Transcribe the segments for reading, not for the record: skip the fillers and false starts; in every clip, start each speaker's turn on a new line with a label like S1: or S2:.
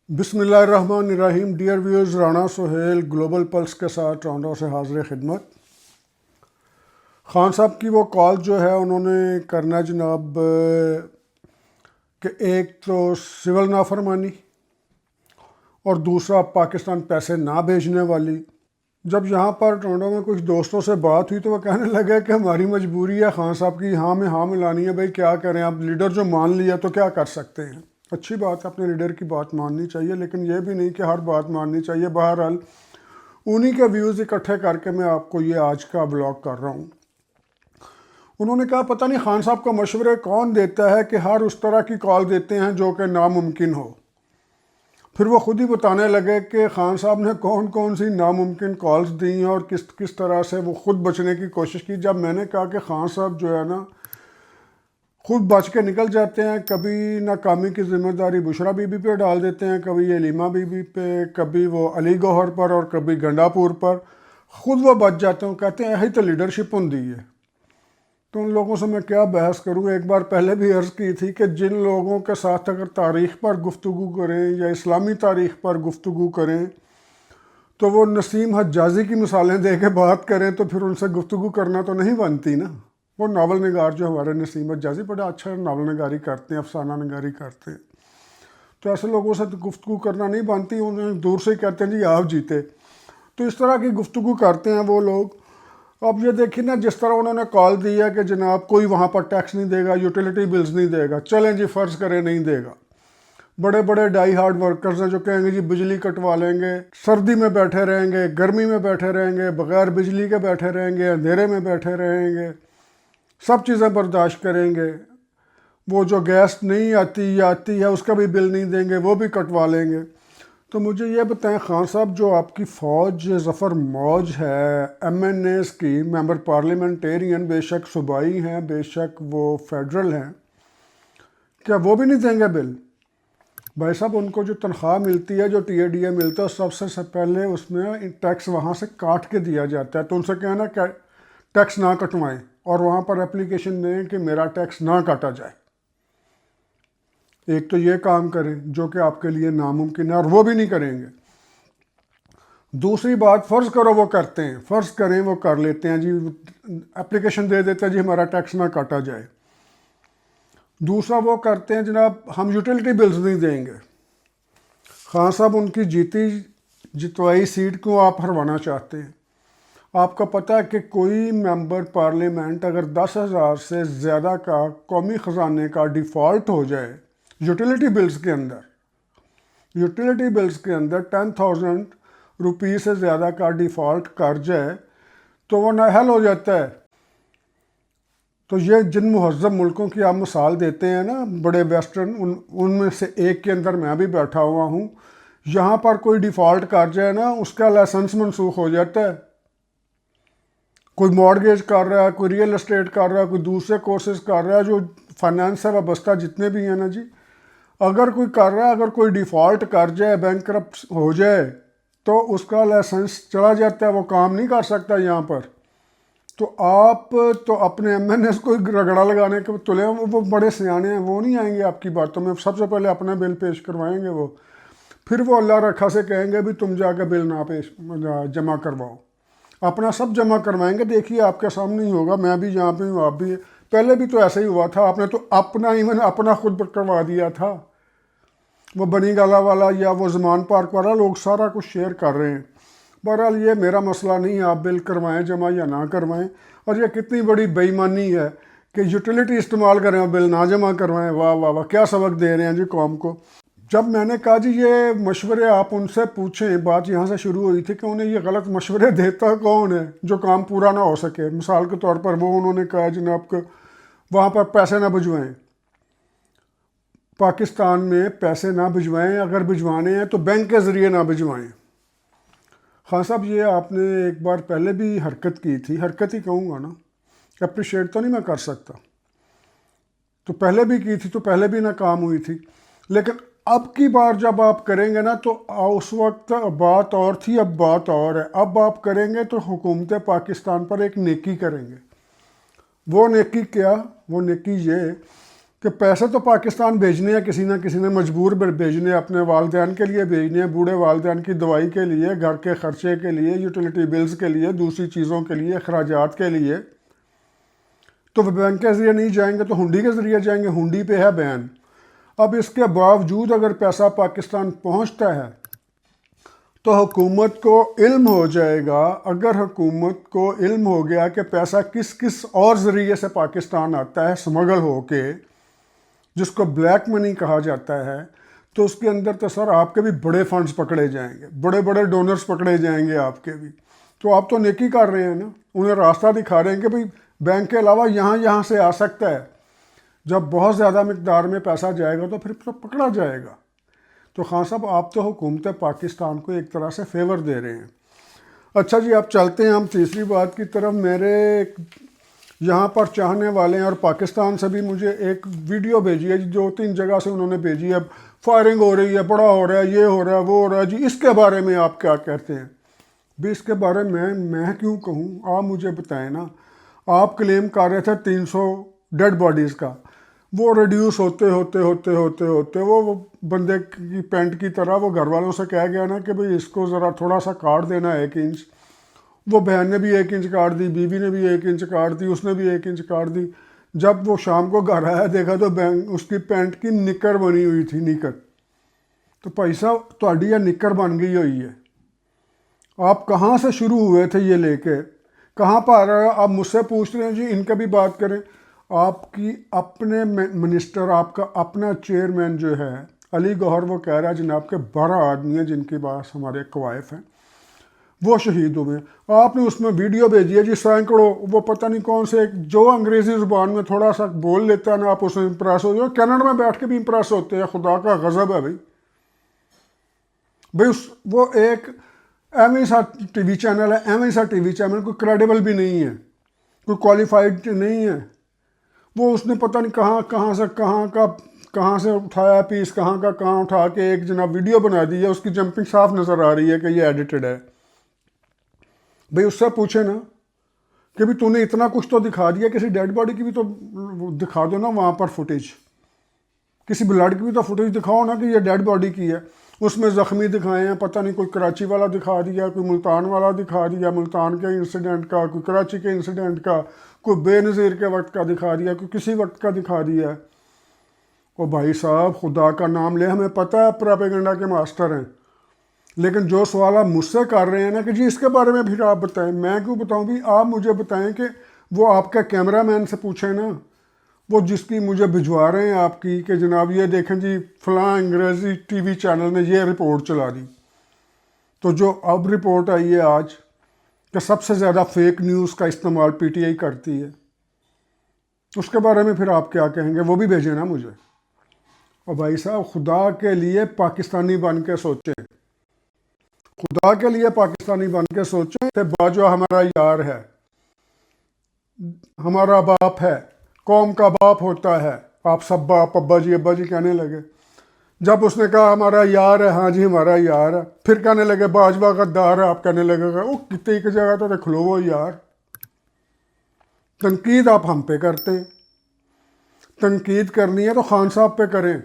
S1: بسم اللہ الرحمن الرحیم۔ Dear viewers, Rana Sohail global plus کے ساتھ ٹورنٹو سے حاضر خدمت۔ خان صاحب کی وہ کال جو ہے انہوں نے کرنا جناب کہ ایک تو سول نافرمانی اور دوسرا پاکستان پیسے نہ بھیجنے والی۔ جب یہاں پر ٹورنٹو میں کچھ دوستوں سے بات ہوئی تو وہ کہنے لگے کہ ہماری مجبوری ہے خان صاحب کی ہاں میں ہاں ملانی ہے، بھائی کیا کریں، اب لیڈر جو مان لیا تو کیا کر سکتے ہیں۔ اچھی بات ہے، اپنے لیڈر کی بات ماننی چاہیے، لیکن یہ بھی نہیں کہ ہر بات ماننی چاہیے۔ بہرحال انہی کے ویوز اکٹھے کر کے میں آپ کو یہ آج کا بلاگ کر رہا ہوں۔ انہوں نے کہا پتہ نہیں خان صاحب کو مشورے کون دیتا ہے کہ ہر اس طرح کی کال دیتے ہیں جو کہ ناممکن ہو۔ پھر وہ خود ہی بتانے لگے کہ خان صاحب نے کون کون سی ناممکن کالز دی ہیں اور کس طرح سے وہ خود بچنے کی کوشش کی۔ جب میں نے کہا کہ خان صاحب جو ہے نا خود بچ کے نکل جاتے ہیں، کبھی ناکامی کی ذمہ داری بشرا بی بی پہ ڈال دیتے ہیں، کبھی علیمہ بی بی پہ، کبھی وہ علی گوہر پر اور کبھی گنڈا پور پر، خود وہ بچ جاتے ہیں، کہتے ہیں یہی تو لیڈرشپ ہوں ہے۔ تو ان لوگوں سے میں کیا بحث کروں۔ ایک بار پہلے بھی عرض کی تھی کہ جن لوگوں کے ساتھ اگر تاریخ پر گفتگو کریں یا اسلامی تاریخ پر گفتگو کریں تو وہ نسیم حجازی کی مثالیں دے کے بات کریں تو پھر ان سے گفتگو کرنا تو نہیں بنتی نا۔ وہ ناول نگار جو ہمارے نسیم حجازی بڑا اچھا ناول نگاری کرتے ہیں، افسانہ نگاری کرتے ہیں، تو ایسے لوگوں سے گفتگو کرنا نہیں بنتی، انہیں دور سے ہی کہتے ہیں جی آپ جیتے۔ تو اس طرح کی گفتگو کرتے ہیں وہ لوگ۔ اب یہ دیکھیں نا، جس طرح انہوں نے کال دی ہے کہ جناب کوئی وہاں پر ٹیکس نہیں دے گا، یوٹیلیٹی بلز نہیں دے گا، چلیں جی فرض کریں نہیں دے گا۔ بڑے بڑے ڈائی ہارڈ ورکرز ہیں جو کہیں گے جی بجلی کٹوا لیں گے، سردی میں بیٹھے رہیں گے، گرمی میں بیٹھے رہیں گے، بغیر بجلی کے بیٹھے رہیں گے، اندھیرے میں بیٹھے رہیں گے، سب چیزیں برداشت کریں گے۔ وہ جو گیس نہیں آتی یا آتی ہے اس کا بھی بل نہیں دیں گے، وہ بھی کٹوا لیں گے۔ تو مجھے یہ بتائیں خان صاحب، جو آپ کی فوج ظفر موج ہے ایم این ایز کی، ممبر پارلیمنٹیرین، بے شک صوبائی ہیں بے شک وہ فیڈرل ہیں، کیا وہ بھی نہیں دیں گے بل؟ بھائی صاحب ان کو جو تنخواہ ملتی ہے، جو ٹی اے ڈی اے ملتا ہے، سب سے پہلے اس میں ٹیکس وہاں سے کاٹ کے دیا جاتا ہے۔ تو ان سے کہنا کہ ٹیکس نہ کٹوائیں اور وہاں پر اپلیکیشن دیں کہ میرا ٹیکس نہ کاٹا جائے۔ ایک تو یہ کام کریں جو کہ آپ کے لیے ناممکن ہے اور وہ بھی نہیں کریں گے۔ دوسری بات، فرض کرو وہ کرتے ہیں، فرض کریں وہ کر لیتے ہیں جی، اپلیکیشن دے دیتے ہیں جی ہمارا ٹیکس نہ کاٹا جائے۔ دوسرا وہ کرتے ہیں جناب ہم یوٹیلیٹی بلز نہیں دیں گے۔ خان صاحب ان کی جیتی جتوائی سیٹ کیوں آپ ہروانا چاہتے ہیں؟ آپ کو پتہ ہے کہ کوئی ممبر پارلیمنٹ اگر 10,000 سے زیادہ کا قومی خزانے کا ڈیفالٹ ہو جائے یوٹیلیٹی بلز کے اندر، یوٹیلیٹی بلز کے اندر 10,000 روپیز سے زیادہ کا ڈیفالٹ کر جائے تو وہ نااہل ہو جاتا ہے۔ تو یہ جن مہذب ملکوں کی آپ مثال دیتے ہیں نا، بڑے ویسٹرن، ان میں سے ایک کے اندر میں بھی بیٹھا ہوا ہوں، یہاں پر کوئی ڈیفالٹ کر جائے نا اس کا لائسنس منسوخ ہو جاتا ہے۔ کوئی مارگیج کر رہا ہے، کوئی ریئل اسٹیٹ کر رہا ہے، کوئی دوسرے کورسز کر رہا ہے، جو فائنانس سے وابستہ جتنے بھی ہیں نا جی، اگر کوئی کر رہا ہے، اگر کوئی ڈیفالٹ کر جائے، بینک کرپٹ ہو جائے تو اس کا لائسنس چلا جاتا ہے، وہ کام نہیں کر سکتا یہاں پر۔ تو آپ تو اپنے ایم این ایس کو رگڑا لگانے کے تلے ہیں، وہ بڑے سیانے ہیں، وہ نہیں آئیں گے آپ کی باتوں میں۔ سب سے پہلے اپنا بل پیش کروائیں گے وہ، پھر وہ اللہ رکھا سے کہیں گے بھی تم جا کے بل نہ جمع کرواؤ، اپنا سب جمع کروائیں گے۔ دیکھیے آپ کے سامنے ہی ہوگا، میں بھی جہاں پہ ہوں آپ بھی، پہلے بھی تو ایسا ہی ہوا تھا، آپ نے تو اپنا ایون اپنا خود کروا دیا تھا۔ وہ بنی گالا والا یا وہ زمان پارک والا لوگ سارا کچھ شیئر کر رہے ہیں۔ بہرحال یہ میرا مسئلہ نہیں ہے، آپ بل کروائیں جمع یا نہ کروائیں۔ اور یہ کتنی بڑی بے ایمانی ہے کہ یوٹیلیٹی استعمال کریں اور بل نہ جمع کروائیں۔ واہ واہ واہ، کیا سبق دے رہے ہیں جی قوم کو۔ جب میں نے کہا جی یہ مشورے آپ ان سے پوچھیں، بات یہاں سے شروع ہوئی تھی کہ انہیں یہ غلط مشورے دیتا کون ہے جو کام پورا نہ ہو سکے۔ مثال کے طور پر وہ انہوں نے کہا جناب کہ وہاں پر پیسے نہ بھجوائیں، پاکستان میں پیسے نہ بھجوائیں، اگر بھجوانے ہیں تو بینک کے ذریعے نہ بھجوائیں۔ خان صاحب یہ آپ نے ایک بار پہلے بھی حرکت کی تھی، حرکت ہی کہوں گا نا، اپریشیٹ تو نہیں میں کر سکتا، تو پہلے بھی کی تھی تو پہلے بھی ناکام ہوئی تھی، لیکن اب کی بار جب آپ کریں گے نا تو اس وقت بات اور تھی، اب بات اور ہے۔ اب آپ کریں گے تو حکومت پاکستان پر ایک نیکی کریں گے۔ وہ نیکی کیا؟ وہ نیکی یہ کہ پیسے تو پاکستان بھیجنے ہیں، کسی نہ کسی نے مجبور بھیجنے، اپنے والدین کے لیے بھیجنے ہیں، بوڑھے والدین کی دوائی کے لیے، گھر کے خرچے کے لیے، یوٹیلیٹی بلز کے لیے، دوسری چیزوں کے لیے، اخراجات کے لیے، تو وہ بینک کے ذریعے نہیں جائیں گے تو ہنڈی کے ذریعے جائیں گے. ہنڈی پہ ہے بین. اب اس کے باوجود اگر پیسہ پاکستان پہنچتا ہے تو حکومت کو علم ہو جائے گا. اگر حکومت کو علم ہو گیا کہ پیسہ کس کس اور ذریعے سے پاکستان آتا ہے سمگل ہو کے، جس کو بلیک منی کہا جاتا ہے، تو اس کے اندر تو سر آپ کے بھی بڑے فنڈز پکڑے جائیں گے، بڑے بڑے ڈونرز پکڑے جائیں گے آپ کے بھی. تو آپ تو نیکی کر رہے ہیں نا، انہیں راستہ دکھا رہے ہیں کہ بھئی بینک کے علاوہ یہاں سے آ سکتا ہے. جب بہت زیادہ مقدار میں پیسہ جائے گا تو پھر تو پکڑا جائے گا. تو خان صاحب آپ تو حکومت پاکستان کو ایک طرح سے فیور دے رہے ہیں. اچھا جی، آپ چلتے ہیں ہم تیسری بات کی طرف. میرے یہاں پر چاہنے والے ہیں اور پاکستان سے بھی مجھے ایک ویڈیو بھیجی ہے جی، 2-3 جگہ سے انہوں نے بھیجی ہے. فائرنگ ہو رہی ہے، بڑا ہو رہا ہے، یہ ہو رہا ہے، وہ ہو رہا ہے جی، اس کے بارے میں آپ کیا کہتے ہیں؟ بھی اس کے بارے میں کیوں کہوں، آپ مجھے بتائیں نا. آپ کلیم کر رہے تھے 300 ڈیڈ باڈیز کا، وہ ریڈیوس ہوتے وہ بندے کی پینٹ کی طرح وہ گھر والوں سے کہہ گیا نا کہ بھئی اس کو ذرا تھوڑا سا کاٹ دینا 1 انچ. وہ بہن نے بھی 1 انچ کاٹ دی، بیوی نے بھی 1 انچ کاٹ دی، اس نے بھی 1 انچ کاٹ دی. جب وہ شام کو گھر آیا دیکھا تو اس کی پینٹ کی نکر بنی ہوئی تھی، نکر. تو بھائی صاحب تہاڈی یہ نکر بن گئی ہوئی ہے. آپ کہاں سے شروع ہوئے تھے یہ لے کے کہاں پر آ رہا ہے؟ آپ مجھ سے پوچھ رہے ہیں جی، ان کا بھی بات کریں. آپ کی اپنے منسٹر، آپ کا اپنا چیئرمین جو ہے علی گوہر، وہ کہہ رہا ہے جناب کے 12 آدمی ہیں جن کی بات ہمارے قوائف ہیں وہ شہید ہوئے ہیں. آپ نے اس میں ویڈیو بھیجی ہے جی، سینکڑوں، وہ پتہ نہیں کون سے، جو انگریزی زبان میں تھوڑا سا بول لیتا ہے نا، آپ اس میں امپریس ہو جاؤ. کینیڈا میں بیٹھ کے بھی امپریس ہوتے ہیں. خدا کا غضب ہے بھائی وہ ایک ایویں سا ٹی وی چینل ہے، ایویں سا ٹی وی چینل، کوئی کریڈیبل بھی نہیں ہے، کوئی کوالیفائڈ نہیں ہے. وہ اس نے پتہ نہیں کہاں سے اٹھایا پیس، کہاں اٹھا کے ایک جناب ویڈیو بنا دی ہے. اس کی جمپنگ صاف نظر آ رہی ہے کہ یہ ایڈیٹڈ ہے. بھئی اس سے پوچھے نا کہ بھی تو نے اتنا کچھ تو دکھا دیا، کسی ڈیڈ باڈی کی بھی تو دکھا دو نا وہاں پر فوٹیج، کسی بلڈ کی بھی تو فوٹیج دکھاؤ نا کہ یہ ڈیڈ باڈی کی ہے. اس میں زخمی دکھائے ہیں، پتہ نہیں کوئی کراچی والا دکھا دیا، کوئی ملتان والا دکھا دیا، ملتان کے انسیڈنٹ کا، کوئی کراچی کے انسیڈنٹ کا، کوئی بے نظیر کے وقت کا دکھا دیا، کوئی کسی وقت کا دکھا دیا. او بھائی صاحب خدا کا نام لے، ہمیں پتہ ہے پراپیگنڈا کے ماسٹر ہیں، لیکن جو سوال آپ مجھ سے کر رہے ہیں نا کہ جی اس کے بارے میں پھر آپ بتائیں، میں کیوں بتاؤں بھی؟ آپ مجھے بتائیں کہ وہ آپ کا کیمرہ مین سے پوچھیں نا، وہ جس کی مجھے بھجوا رہے ہیں آپ کی کہ جناب یہ دیکھیں جی فلاں انگریزی ٹی وی چینل نے یہ رپورٹ چلا دی. تو جو اب رپورٹ آئی ہے آج کہ سب سے زیادہ فیک نیوز کا استعمال پی ٹی آئی کرتی ہے، اس کے بارے میں پھر آپ کیا کہیں گے؟ وہ بھی بھیجیں نا مجھے. اور بھائی صاحب خدا کے لیے پاکستانی بن کے سوچیں، خدا کے لیے پاکستانی بن کے سوچیں کہ باجوہ ہمارا یار ہے، ہمارا باپ ہے، قوم کا باپ ہوتا ہے. آپ سب باپ ابا جی کہنے لگے. جب اس نے کہا ہمارا یار ہے، ہاں جی ہمارا یار ہے، پھر کہنے لگے باجوہ غدار ہے. آپ کہنے لگے گا وہ کتنی کی جگہ تو دیکھ لو وہ یار. تنقید آپ ہم پہ کرتے ہیں. تنقید کرنی ہے تو خان صاحب پہ کریں،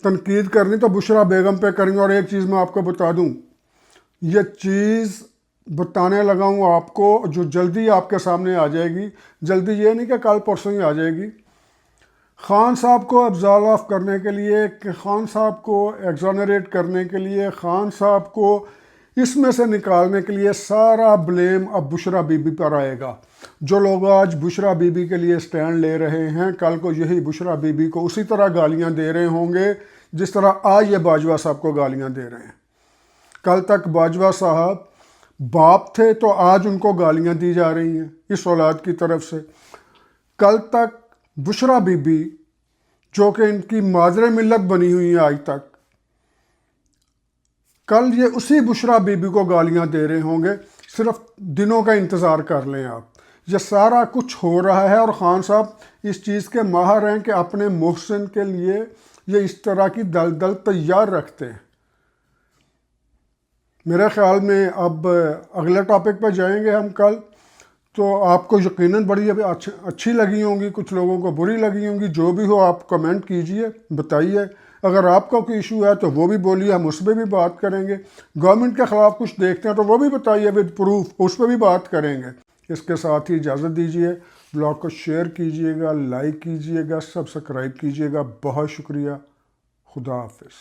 S1: تنقید کرنی تو بشرا بیگم پہ کریں. اور ایک چیز میں آپ کو بتا دوں، یہ چیز بتانے لگا ہوں آپ کو جو جلدی آپ کے سامنے آ جائے گی. جلدی یہ نہیں کہ کل پرسوں ہی آ جائے گی. خان صاحب کو ابزال آف کرنے کے لیے، کہ خان صاحب کو ایگزانریٹ کرنے کے لیے، خان صاحب کو اس میں سے نکالنے کے لیے سارا بلیم اب بشرا بی بی پر آئے گا. جو لوگ آج بشرا بی بی کے لیے سٹینڈ لے رہے ہیں، کل کو یہی بشرا بی بی کو اسی طرح گالیاں دے رہے ہوں گے جس طرح آج یہ باجوہ صاحب کو گالیاں دے رہے ہیں. کل تک باجوہ صاحب باپ تھے تو آج ان کو گالیاں دی جا رہی ہیں اس اولاد کی طرف سے. کل تک بشرا بی بی جو کہ ان کی مادر ملت بنی ہوئی ہیں آج تک، کل یہ اسی بشرا بی بی کو گالیاں دے رہے ہوں گے. صرف دنوں کا انتظار کر لیں آپ. یہ سارا کچھ ہو رہا ہے اور خان صاحب اس چیز کے ماہر ہیں کہ اپنے محسن کے لیے یہ اس طرح کی دلدل تیار رکھتے ہیں. میرے خیال میں اب اگلے ٹاپک پہ جائیں گے ہم کل. تو آپ کو یقیناً بڑی اچھی لگی ہوں گی، کچھ لوگوں کو بری لگی ہوں گی، جو بھی ہو آپ کمنٹ کیجئے، بتائیے۔ اگر آپ کا کوئی ایشو ہے تو وہ بھی بولیے، ہم اس پہ بھی بات کریں گے۔ گورنمنٹ کے خلاف کچھ دیکھتے ہیں تو وہ بھی بتائیے ود پروف، اس پہ بھی بات کریں گے۔ اس کے ساتھ ہی اجازت دیجئے، بلاگ کو شیئر کیجئے گا، لائک کیجئے گا، سبسکرائب کیجئے گا۔ بہت شکریہ، خدا حافظ۔